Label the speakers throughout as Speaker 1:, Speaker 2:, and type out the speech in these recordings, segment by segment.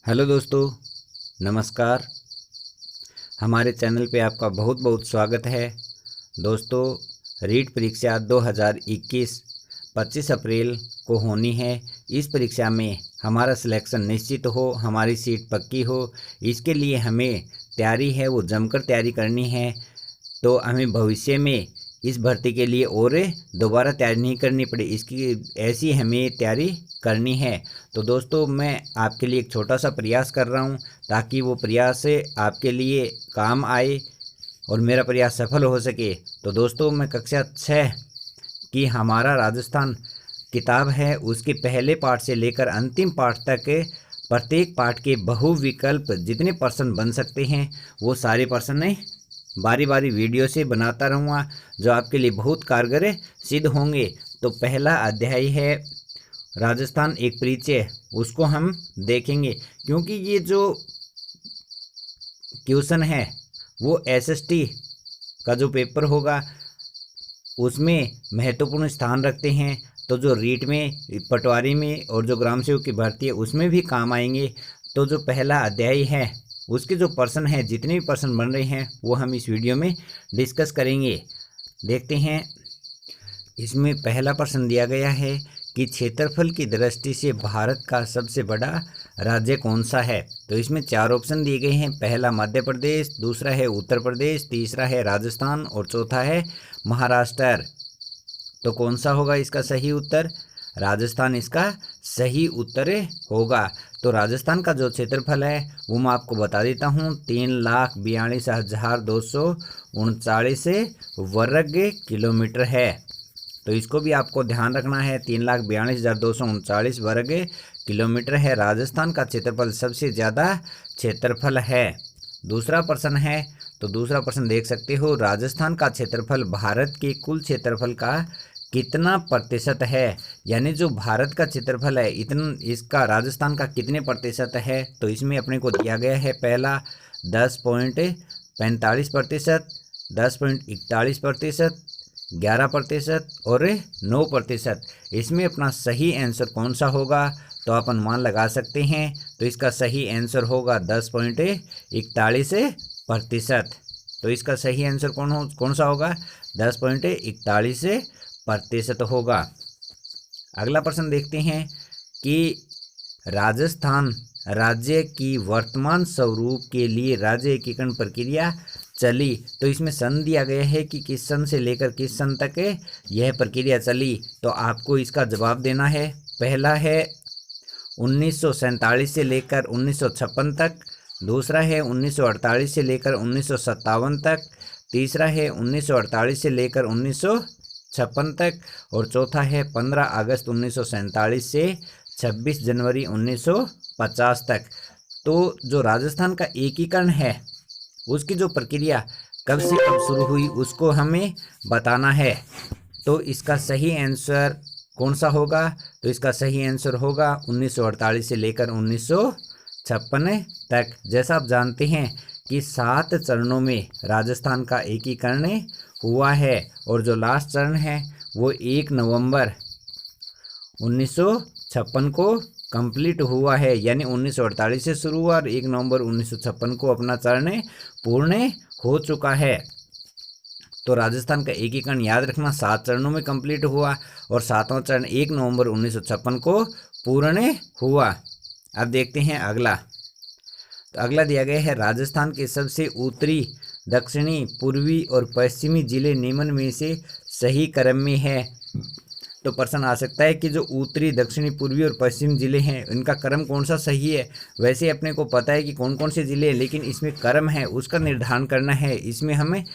Speaker 1: Hello दोस्तों, नमस्कार। हमारे चैनल पे आपका बहुत बहुत स्वागत है। दोस्तों, रीट परीक्षा 2021 25 अप्रैल को होनी है। इस परीक्षा में हमारा सिलेक्शन निश्चित हो, हमारी सीट पक्की हो, इसके लिए हमें तैयारी है वो जमकर तैयारी करनी है। तो हमें भविष्य में इस भर्ती के लिए और दोबारा तैयारी नहीं करनी पड़े, इसकी ऐसी हमें तैयारी करनी है। तो दोस्तों, मैं आपके लिए एक छोटा सा प्रयास कर रहा हूं ताकि वो प्रयास आपके लिए काम आए और मेरा प्रयास सफल हो सके। तो दोस्तों, मैं कक्षा 6 की हमारा राजस्थान किताब है, उसके पहले पाठ से लेकर अंतिम पाठ तक प्रत्येक पाठ के बहुविकल्प जितने प्रश्न बन सकते हैं वो सारे प्रश्न बारी बारी वीडियो से बनाता रहूँगा, जो आपके लिए बहुत कारगर सिद्ध होंगे। तो पहला अध्याय है राजस्थान एक परिचय, उसको हम देखेंगे क्योंकि ये जो क्वेश्चन है वो एसएसटी का जो पेपर होगा उसमें महत्वपूर्ण स्थान रखते हैं। तो जो रीट में, पटवारी में और जो ग्राम सेवक की भर्ती है उसमें भी काम आएंगे। तो जो पहला अध्याय है उसके जो प्रश्न हैं, जितने भी प्रश्न बन रहे हैं वो हम इस वीडियो में डिस्कस करेंगे। देखते हैं, इसमें पहला प्रश्न दिया गया है कि क्षेत्रफल की दृष्टि से भारत का सबसे बड़ा राज्य कौन सा है। तो इसमें 4 ऑप्शन दिए गए हैं। पहला मध्य प्रदेश, दूसरा है उत्तर प्रदेश, तीसरा है राजस्थान और चौथा है महाराष्ट्र। तो कौन सा होगा इसका सही उत्तर? राजस्थान इसका सही उत्तर होगा। तो राजस्थान का जो क्षेत्रफल है वो मैं आपको बता देता हूँ, 3,42,239 वर्ग किलोमीटर है। तो इसको भी आपको ध्यान रखना है, 3,42,239 वर्ग किलोमीटर है। राजस्थान का क्षेत्रफल सबसे ज़्यादा क्षेत्रफल है। दूसरा प्रश्न है, तो दूसरा प्रश्न देख सकते हो, राजस्थान का क्षेत्रफल भारत के कुल क्षेत्रफल का कितना प्रतिशत है। यानी जो भारत का क्षेत्रफल है इतना, इसका राजस्थान का कितने प्रतिशत है। तो इसमें अपने को दिया गया है, पहला 10.45%, 10.41%, 11% और 9%। इसमें अपना सही आंसर कौन सा होगा तो आप अनुमान लगा सकते हैं। तो इसका सही आंसर होगा 10.41%। तो इसका सही आंसर कौन सा होगा? 10.41% होगा। अगला प्रश्न देखते हैं कि राजस्थान राज्य की वर्तमान स्वरूप के लिए राज्य एकीकरण प्रक्रिया चली। तो इसमें सन दिया गया है कि किस सन से लेकर किस सन तक यह प्रक्रिया चली। तो आपको इसका जवाब देना है। पहला है 1947 से लेकर 1956 तक, दूसरा है 1948 से लेकर 1957 तक, तीसरा है 1948 से लेकर 1956 तक और चौथा है 15 अगस्त 1947 से 26 जनवरी 1950 तक। तो जो राजस्थान का एकीकरण है उसकी जो प्रक्रिया कब से कब शुरू हुई उसको हमें बताना है। तो इसका सही आंसर कौन सा होगा? तो इसका सही आंसर होगा 1948 से लेकर 1956 तक। जैसा आप जानते हैं कि 7 चरणों में राजस्थान का एकीकरण हुआ है और जो लास्ट चरण है वो 1 नवंबर 1956 को कंप्लीट हुआ है। यानी 1948 से शुरू हुआ और 1 नवंबर 1956 को अपना चरण पूर्ण हो चुका है। तो राजस्थान का एकीकरण याद रखना 7 चरणों में कंप्लीट हुआ और 7वां चरण 1 नवंबर 1956 को पूर्ण हुआ। अब देखते हैं अगला। तो अगला दिया गया है, राजस्थान के सबसे उत्तरी, दक्षिणी, पूर्वी और पश्चिमी जिले निम्न में से सही क्रम में है। तो प्रश्न आ सकता है कि जो उत्तरी, दक्षिणी, पूर्वी और पश्चिम जिले हैं इनका क्रम कौन सा सही है। वैसे अपने को पता है कि कौन कौन से जिले हैं, लेकिन इसमें क्रम है उसका निर्धारण करना है, इसमें हमें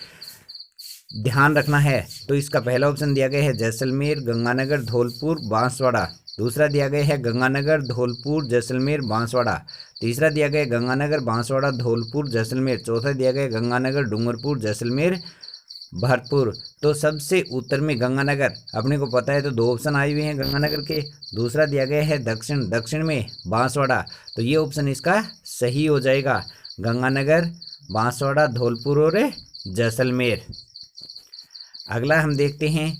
Speaker 1: ध्यान रखना है। तो इसका पहला ऑप्शन दिया गया है जैसलमेर, गंगानगर, धौलपुर, बांसवाड़ा। दूसरा दिया गया है गंगानगर, धौलपुर, जैसलमेर, बांसवाड़ा। तीसरा दिया गया गंगानगर, बांसवाड़ा, धौलपुर, जैसलमेर। चौथा दिया गया गंगानगर, डूंगरपुर, जैसलमेर, भरतपुर। तो सबसे उत्तर में गंगानगर, अपने को पता है तो 2 ऑप्शन आए हुए हैं गंगानगर के। दूसरा दिया गया है दक्षिण में बांसवाड़ा। तो ये ऑप्शन इसका सही हो जाएगा, गंगानगर, बांसवाड़ा, धौलपुर और जैसलमेर। अगला हम देखते हैं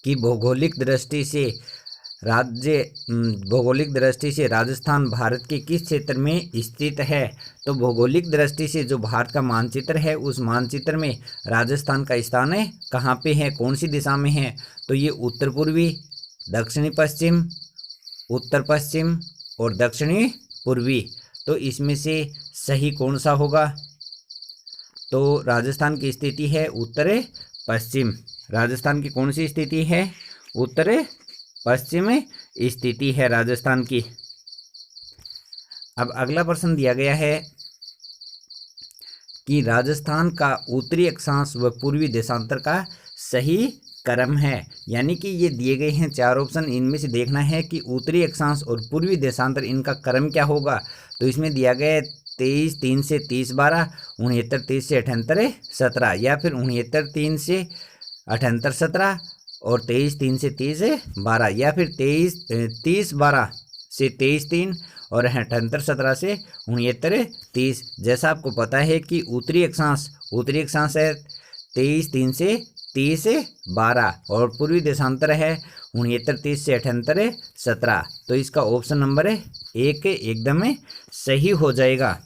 Speaker 1: कि भौगोलिक दृष्टि से राज्य भौगोलिक दृष्टि से राजस्थान भारत के किस क्षेत्र में स्थित है? तो भौगोलिक दृष्टि से जो भारत का मानचित्र है उस मानचित्र में राजस्थान का स्थान है कहाँ पे है, कौन सी दिशा में है? तो ये उत्तर पूर्वी, दक्षिणी पश्चिम, उत्तर पश्चिम और दक्षिणी पूर्वी। तो इसमें से सही कौन सा होगा? तो राजस्थान की स्थिति है उत्तर पश्चिम। राजस्थान की कौन सी स्थिति है? उत्तर पश्चिम स्थिति है राजस्थान की। अब अगला प्रश्न दिया गया है कि राजस्थान का उत्तरी अक्षांश व पूर्वी देशांतर का सही क्रम है। यानी कि ये दिए गए हैं 4 ऑप्शन, इनमें से देखना है कि उत्तरी अक्षांश और पूर्वी देशांतर इनका क्रम क्या होगा। तो इसमें दिया गया है 23-3 से 30-12, 69-30 से 78-17, या फिर 69-3 से 78-17 और 23-3 से 30-12, या फिर 30-12 से 23-3 और 78-17 से 69-30। जैसा आपको पता है कि उत्तरी अक्षांश है 23-3 से 30-12 और पूर्वी देशांतर है 69-30 से 78-17। तो इसका ऑप्शन नंबर 1 एकदम सही हो जाएगा।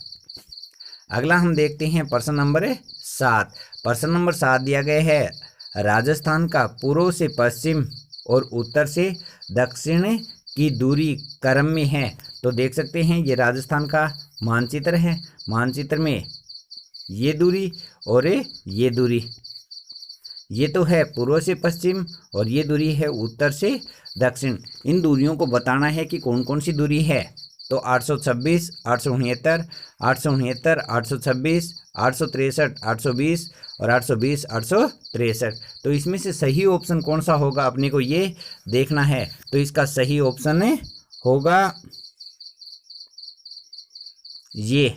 Speaker 1: अगला हम देखते हैं प्रश्न नंबर 7। प्रश्न नंबर 7 दिया गया है राजस्थान का पूर्व से पश्चिम और उत्तर से दक्षिण की दूरी क्रम में है। तो देख सकते हैं ये राजस्थान का मानचित्र है, मानचित्र में ये दूरी और ये दूरी, ये तो है पूर्व से पश्चिम और ये दूरी है उत्तर से दक्षिण। इन दूरियों को बताना है कि कौन कौन सी दूरी है। तो 826, 869, 869, 826, 863, 820 और 820, 863। तो इसमें से सही ऑप्शन कौन सा होगा अपने को ये देखना है। तो इसका सही ऑप्शन होगा ये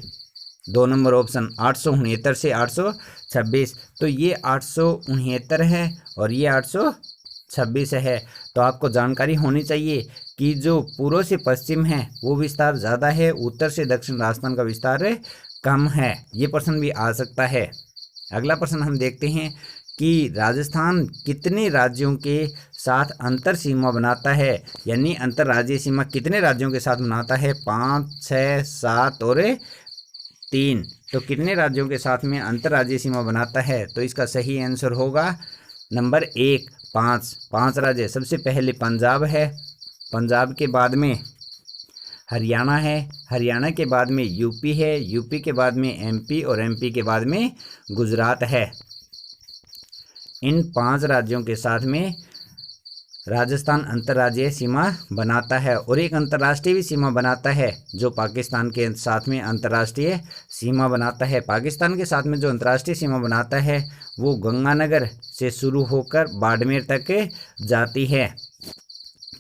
Speaker 1: 2 नंबर ऑप्शन 869 से 826। तो ये 869 है और ये 826 है। तो आपको जानकारी होनी चाहिए कि जो पूर्व से पश्चिम है वो विस्तार ज़्यादा है, उत्तर से दक्षिण राजस्थान का विस्तार कम है। ये प्रश्न भी आ सकता है। अगला प्रश्न हम देखते हैं कि राजस्थान कितने राज्यों के साथ अंतर सीमा बनाता है। यानी अंतर्राज्यीय सीमा कितने राज्यों के साथ बनाता है? 5, 6, 7 और 3। तो कितने राज्यों के साथ में अंतर्राज्यीय सीमा बनाता है? तो इसका सही आंसर होगा नंबर 1, 5 राज्य। सबसे पहले पंजाब है, पंजाब के बाद में हरियाणा है, हरियाणा के बाद में यूपी है, यूपी के बाद में एमपी और एमपी के बाद में गुजरात है। इन 5 राज्यों के साथ में राजस्थान अंतर्राज्यीय सीमा बनाता है और एक अंतर्राष्ट्रीय भी सीमा बनाता है जो पाकिस्तान के साथ में अंतर्राष्ट्रीय सीमा बनाता है। पाकिस्तान के साथ में जो अंतर्राष्ट्रीय सीमा बनाता है वो गंगानगर से शुरू होकर बाड़मेर तक जाती है,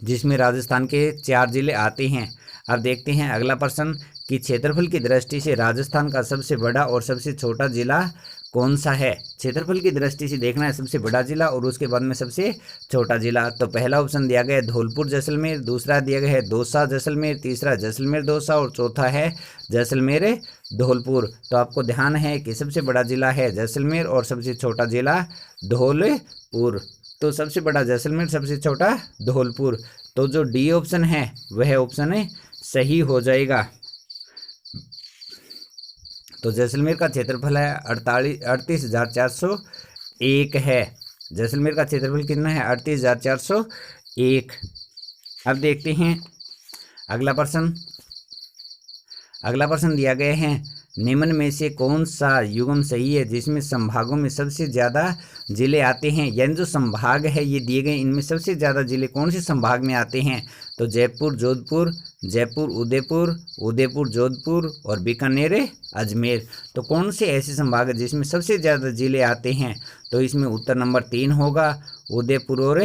Speaker 1: जिसमें राजस्थान के 4 जिले आते हैं। अब देखते हैं अगला प्रश्न कि क्षेत्रफल की दृष्टि से राजस्थान का सबसे बड़ा और सबसे छोटा जिला कौन सा है। क्षेत्रफल की दृष्टि से देखना है सबसे बड़ा जिला और उसके बाद में सबसे छोटा जिला। तो पहला ऑप्शन दिया गया है धौलपुर जैसलमेर, दूसरा दिया गया है दौसा जैसलमेर, तीसरा जैसलमेर दौसा और चौथा है जैसलमेर धौलपुर। तो आपको ध्यान है कि सबसे बड़ा जिला है जैसलमेर और सबसे छोटा जिला धौलपुर। तो सबसे बड़ा जैसलमेर, सबसे छोटा धौलपुर। तो जो डी ऑप्शन है वह ऑप्शन सही हो जाएगा। तो जैसलमेर का क्षेत्रफल है 38,401 है। जैसलमेर का क्षेत्रफल कितना है? 38,401। अब देखते हैं अगला प्रश्न। अगला प्रश्न दिया गया है निम्न में से कौन सा युग्म सही है जिसमें संभागों में सबसे ज़्यादा जिले आते हैं। यानी जो संभाग है ये दिए गए, इनमें सबसे ज़्यादा जिले कौन से संभाग में आते हैं। तो जयपुर जोधपुर, जयपुर उदयपुर, उदयपुर जोधपुर और बीकानेर अजमेर। तो कौन से ऐसे संभाग है जिसमें सबसे ज़्यादा जिले आते हैं। तो इसमें उत्तर नंबर 3 होगा उदयपुर और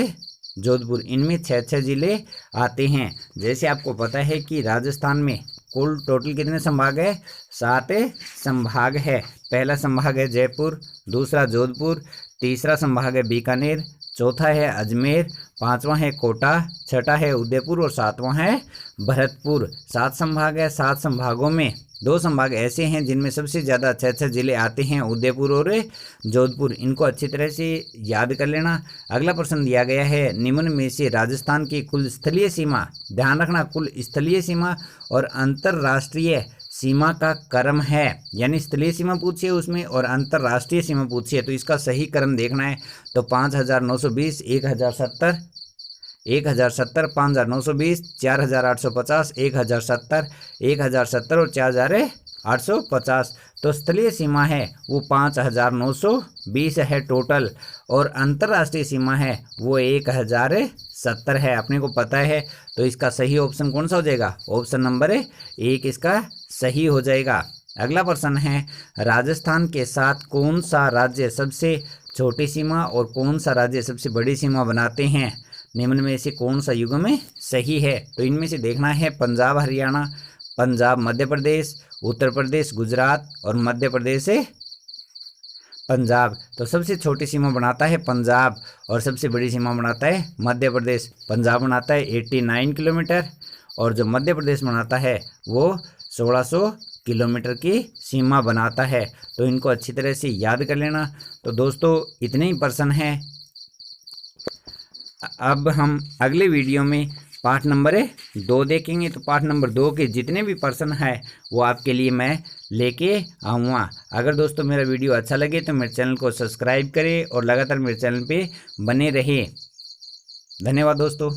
Speaker 1: जोधपुर। इनमें 6 जिले आते हैं। जैसे आपको पता है कि राजस्थान में कुल टोटल कितने संभाग है? 7 संभाग है। पहला संभाग है जयपुर, दूसरा जोधपुर, तीसरा संभाग है बीकानेर, चौथा है अजमेर, पांचवा है कोटा, छठा है उदयपुर और सातवां है भरतपुर। 7 संभाग है। 7 संभागों में 2 संभाग ऐसे हैं जिनमें सबसे ज़्यादा 6 जिले आते हैं, उदयपुर और जोधपुर। इनको अच्छी तरह से याद कर लेना। अगला प्रश्न दिया गया है, निम्न में से राजस्थान की कुल स्थलीय सीमा, ध्यान रखना कुल स्थलीय सीमा और अंतर्राष्ट्रीय सीमा का क्रम है, यानी स्थलीय सीमा पूछिए उसमें और अंतर्राष्ट्रीय सीमा पूछिए, तो इसका सही क्रम देखना है। तो 5920, 1070, 1070, 5920, 4850, 1070, 1070 और 4850। तो स्थलीय सीमा है वो 5920 है टोटल, और अंतर्राष्ट्रीय सीमा है वो 1070 है, अपने को पता है। तो इसका सही ऑप्शन कौन सा हो जाएगा? ऑप्शन नंबर 1 इसका सही हो जाएगा। अगला प्रश्न है, राजस्थान के साथ कौन सा राज्य सबसे छोटी सीमा और कौन सा राज्य सबसे बड़ी सीमा बनाते हैं? निम्न में से कौन सा युग्म सही है? तो इनमें से देखना है पंजाब हरियाणा, पंजाब मध्य प्रदेश, उत्तर प्रदेश गुजरात और मध्य प्रदेश पंजाब। तो सबसे छोटी सीमा बनाता है पंजाब और सबसे बड़ी सीमा बनाता है मध्य प्रदेश। पंजाब बनाता है 89 किलोमीटर और जो मध्य प्रदेश बनाता है वो 1600 किलोमीटर की सीमा बनाता है। तो इनको अच्छी तरह से याद कर लेना। तो दोस्तों इतने ही प्रश्न हैं। अब हम अगले वीडियो में पार्ट नंबर 2 देखेंगे। तो पार्ट नंबर 2 के जितने भी प्रश्न हैं वो आपके लिए मैं लेके आऊँगा। अगर दोस्तों मेरा वीडियो अच्छा लगे तो मेरे चैनल को सब्सक्राइब करें और लगातार मेरे चैनल पे बने रहिए। धन्यवाद दोस्तों।